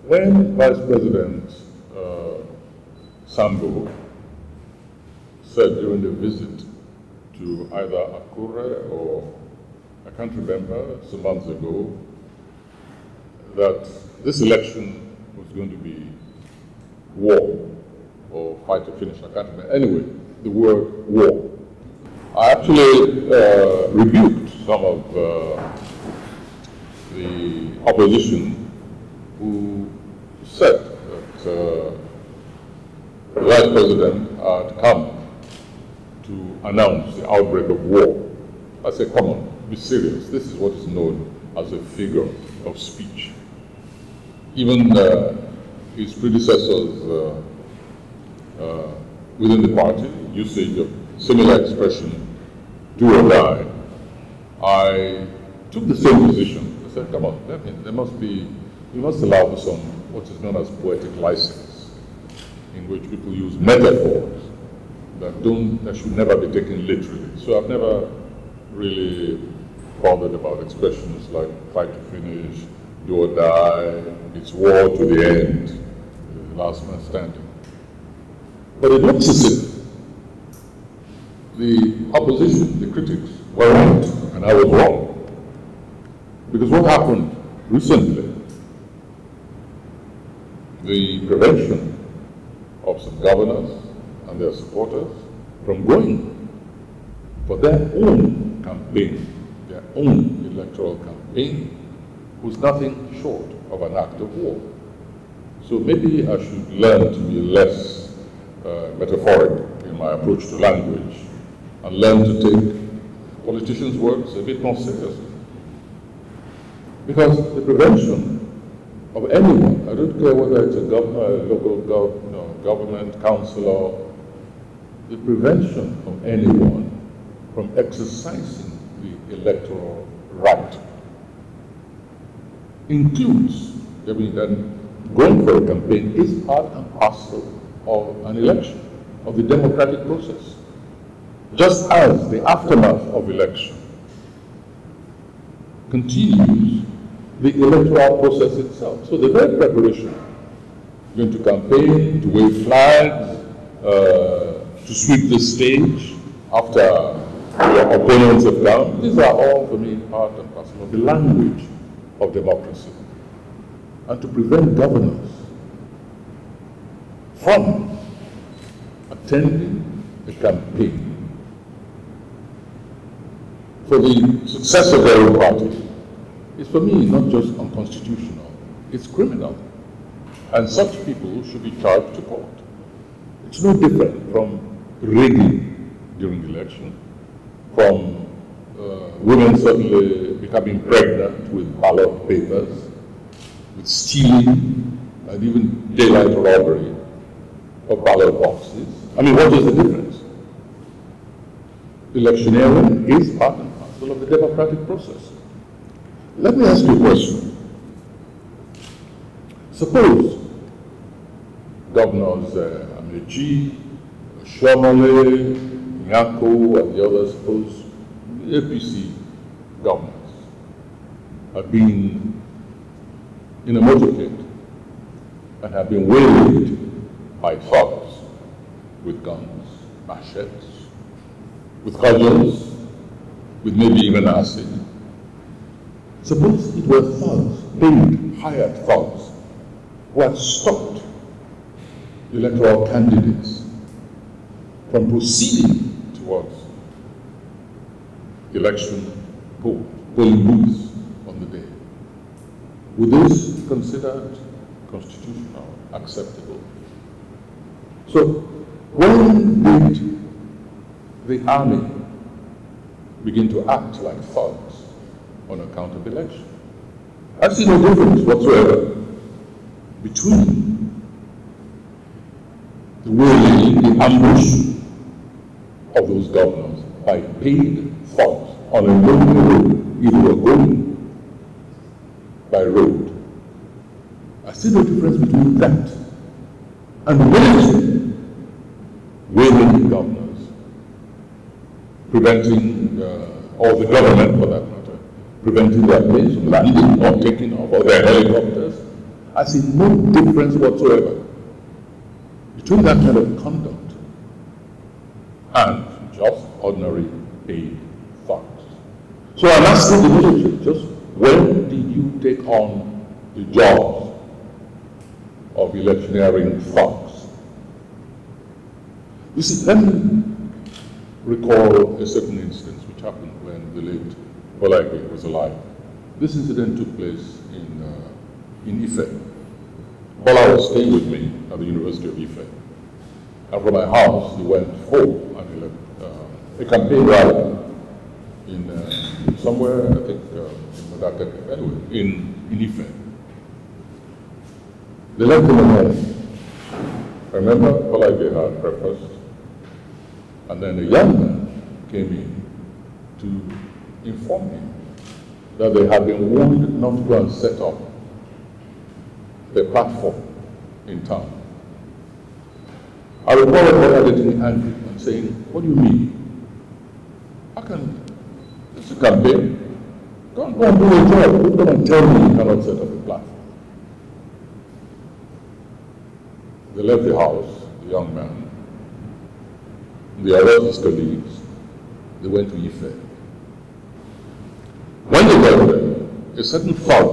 When Vice President Sambo said during the visit to either Akure or, I can't remember, some months ago, that this election was going to be war or fight to finish, I can't remember. Anyway, the word war. I actually rebuked some of the opposition who said that the Vice President had come to announce the outbreak of war. I said, come on, be serious. This is what is known as a figure of speech. Even his predecessors within the party, usage of similar expression, do or die. I took the same position. I said, come on, there must be, we must allow for some, what is known as poetic license, in which people use metaphors that should never be taken literally. So I've never really bothered about expressions like fight to finish, do or die, it's war to the end, the last man standing. But it looks as if the opposition, the critics, were right and I was wrong. Because what happened recently, the prevention of some governors and their supporters from going for their own campaign, their own electoral campaign, was nothing short of an act of war. So maybe I should learn to be less metaphoric in my approach to language and learn to take politicians' words a bit more seriously. Because the prevention of anyone, I don't care whether it's a governor, a local government, councillor, the prevention of anyone from exercising the electoral right includes, going for a campaign is part and parcel of an election, of the democratic process. Just as the aftermath of election continues the electoral process itself. So the very preparation, going to campaign, to wave flags, to sweep the stage after your opponents have gone, these are all for me part and parcel of the language of democracy. And to prevent governors from attending a campaign for the success of their own party is for me not just unconstitutional, it's criminal. And such people should be charged to court. It's no different from rigging during the election, from women suddenly becoming pregnant with ballot papers, with stealing, and even daylight robbery of ballot boxes. I mean, what is the difference? Electioneering is part and parcel of the democratic process. Let me ask you a question. Suppose governors Amechi, Shomole, Nyako, and the others, suppose APC governors have been in a motorcade and have been waylaid by thugs with guns, machetes, with cudgels, with maybe even acid. Suppose it were thugs, paid, hired thugs, who had stopped electoral candidates from proceeding towards election polling booths on the day. Would this be considered constitutional, acceptable? So, when did the army begin to act like thugs on account of election? I see no difference whatsoever between the waylaying, the ambush of those governors by paid thugs on a lonely road, if we are going by road. I see no difference between that and waylaying governors, preventing, or the government for that matter, preventing their planes from landing or taking off, or their helicopters, I see no difference whatsoever between that kind of conduct and just ordinary paid thugs. So I'm asking the military, just when did you take on the jobs of electioneering thugs? You see, let me recall a certain instance which happened when the late Wole Soyinka was alive. This incident took place in Ife. Bola was staying with me at the University of Ife. And from my house, he went home and he left a campaign rally in somewhere, I think, anyway, in Ife. They left in the morning. I remember Wole Soyinka had breakfast, and then a young man came in to inform him that they had been warned not to go and set up the platform in town. I recall Wole getting angry and saying, "What do you mean? How can it's a campaign? Go and do your job. Don't come and tell me you cannot set up a platform." They left the house, the young man. They arrested his colleagues. They went to Ife. When they got there, a certain thug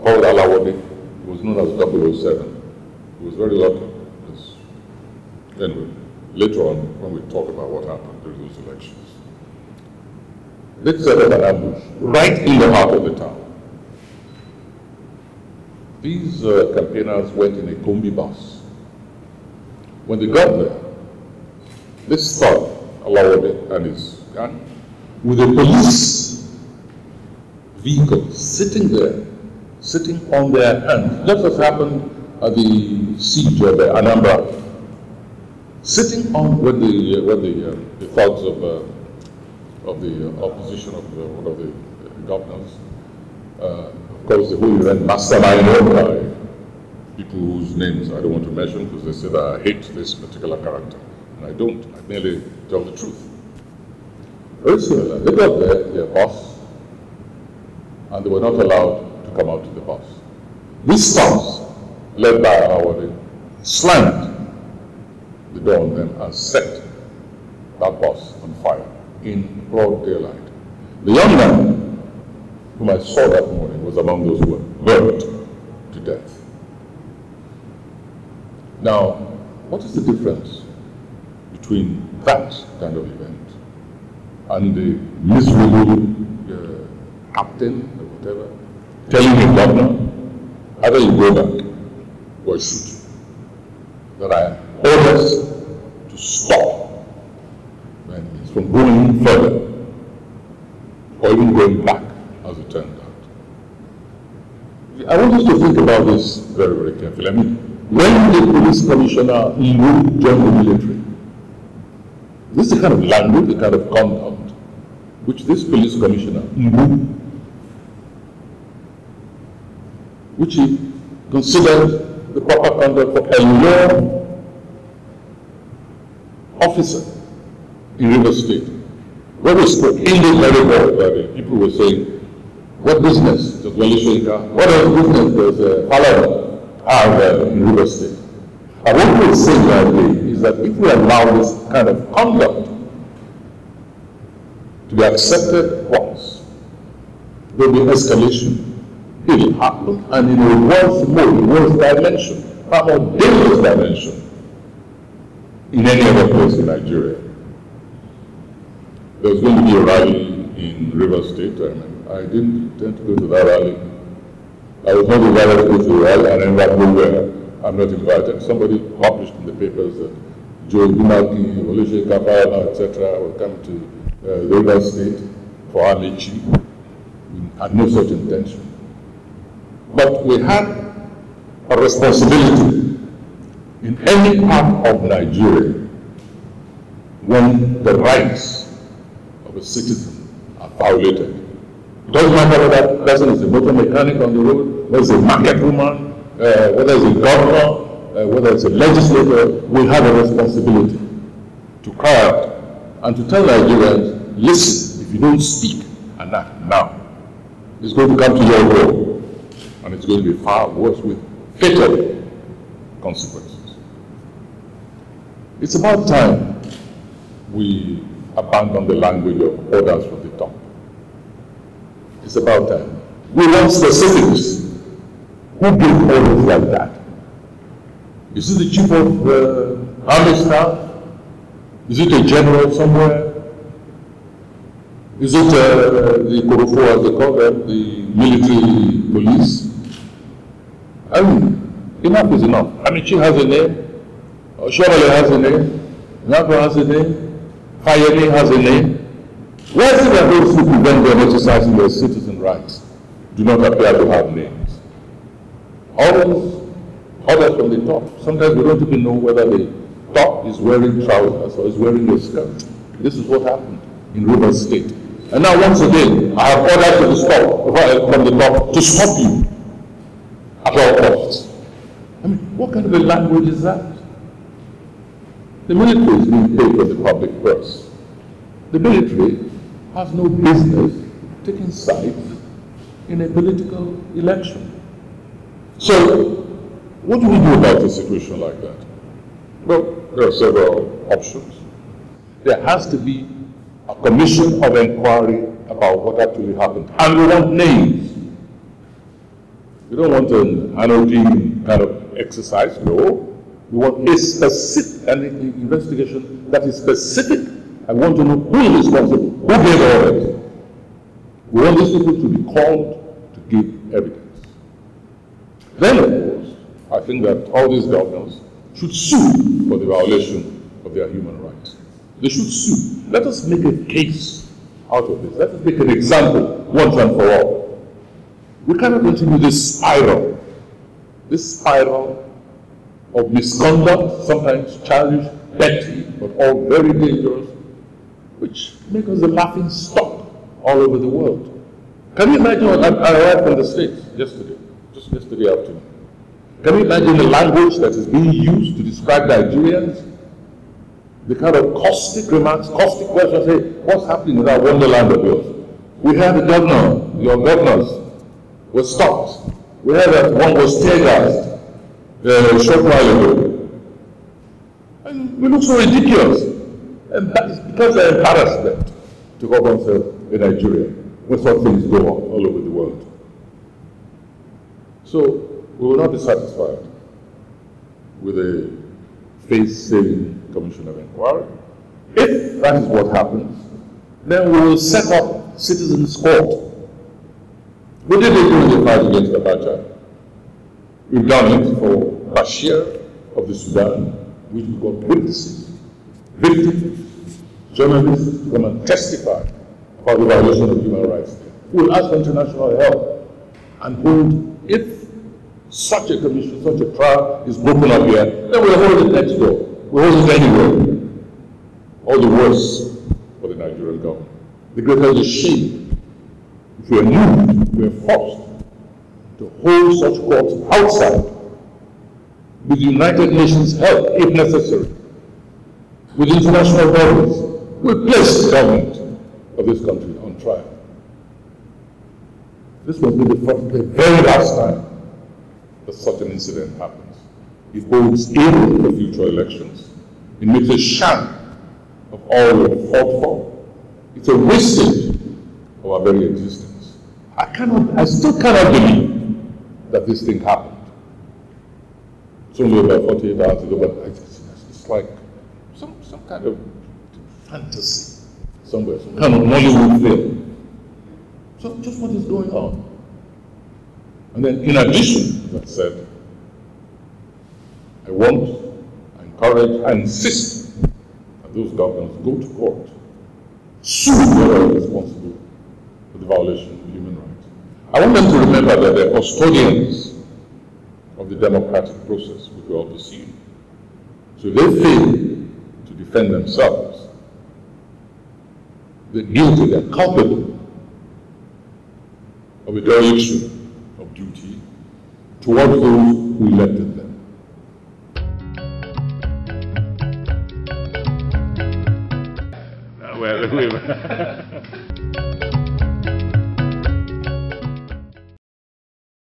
called Alawode, who was known as 007, who was very lucky. Anyway, later on, when we talk about what happened during those elections, they set up an ambush right in the heart of the town. These campaigners went in a combi bus. When they got there, this thug, Alawode, and his gang, with a police vehicle sitting there, sitting on their hands, just as happened at the siege of Anambra, sitting on when the thugs of the opposition of one of the governors, of course, the whole event masterminded by people whose names I don't want to mention because they say that I hate this particular character, and I don't. I merely tell the truth. Very similar. They got there, their bus, and they were not allowed to come out to the bus. These thugs, led by Alawode, slammed the door on them and set that bus on fire in broad daylight. The young man whom I saw that morning was among those who were burnt to death. Now, what is the difference between that kind of event and the miserable captain or whatever telling the governor, either you go back or I shoot you? That I have orders to stop and from going further or even going back, as it turned out. I want us to think about this very, very carefully. I mean, when the police commissioner joined the military, this is the kind of language, the kind of conduct which this police commissioner which he considered the proper conduct for a law officer in River State. When we spoke English very well, people were saying, what business does Wole Soyinka, what business does Falana have in River State? And what we're saying today is that if we allow this kind of conduct to be accepted once, there will be escalation. It will happen, and in a worse dimension, far more dangerous dimension in any other place in Nigeria. There's going to be a rally in River State. I didn't intend to go to that rally. I was not invited to go to the rally, and ended up nowhere. I'm not invited. Somebody published in the papers that Joe Dumaki, Wole Soyinka, etc. were coming to River State for Amici. We had no such intention. But we had a responsibility in any part of Nigeria when the rights of a citizen are violated. It doesn't matter whether that person is a motor mechanic on the road, whether it's a market woman, whether it's a governor, whether it's a legislator, we have a responsibility to cry out and to tell Nigerians, listen, if you don't speak and act now, it's going to come to your door. And it's going to be far worse with fatal consequences. It's about time we abandon the language of orders from the top. It's about time. We want specifics. Who gave orders like that? Is it the chief of army staff? Is it a general somewhere? Is it the Korofo, as they call them, the military police? I mean, enough is enough. Amici has a name, Shomale has a name, Nato has a name, Fayemi has a name. Why is it that those who prevent them exercising their citizen rights do not appear to have names? Always orders from the top. Sometimes we don't even know whether the top is wearing trousers or is wearing a skirt. This is what happened in Rivers State. And now once again, I have orders from the top to stop you at all costs. I mean, what kind of a language is that? The military is being paid for the public purse. The military has no business taking sides in a political election. So, what do we do about a situation like that? Well, there are several options. There has to be a commission of inquiry about what actually happened. And we want names. We don't want an anarchy kind of exercise, no. We want a specific investigation that is specific. I want to know who is responsible, who gave orders. We want these people to be called to give evidence. Then, of course, I think that all these governors should sue for the violation of their human rights. They should sue. Let us make a case out of this. Let us make an example once and for all. We cannot continue this spiral of misconduct, sometimes childish, petty, but all very dangerous, which make us a laughing stock all over the world. Can you imagine what I arrived from the States yesterday, just yesterday afternoon? Can you imagine the language that is being used to describe Nigerians? The kind of caustic remarks, caustic questions, say, what's happening in that wonderland of yours? We heard the governor, your governors were stopped. We heard that one was tear-gassed a short while ago. And we look so ridiculous. And that is because they're embarrassment to call themselves a Nigerian when such things go on all over the world. So we will not be satisfied with a face-saving commission of inquiry. If that is what happens, then we will set up citizens' court. We did it during the fight against Abacha. We've done it for Bashir of the Sudan, which we got witnesses, victims, journalists to come and testify about the violation of human rights. We will ask for international help and hold, if such a commission, such a trial is broken up here, then we'll hold it next door. We'll hold it anywhere. All the worse for the Nigerian government. The greater the shame if we are moved, we are forced to hold such courts outside with the United Nations help, if necessary, with international bodies. We place the government of this country on trial. This must be the very last time that such an incident happens. It bodes ill for future elections. It makes a sham of all we have fought for. It's a wastage of our very existence. I still cannot believe that this thing happened. It's only about 48 hours ago, but it's like some kind of fantasy somewhere, some kind of Hollywood film. So just what is going on? And then in addition, as I said, I want, I encourage, I insist that those governors go to court, sue whoever is responsible for the violation of human rights. I want them to remember that they're custodians of the democratic process which we all pursue. So if they fail to defend themselves, they're guilty, they're culpable of a dereliction of duty towards those who elected them. Well,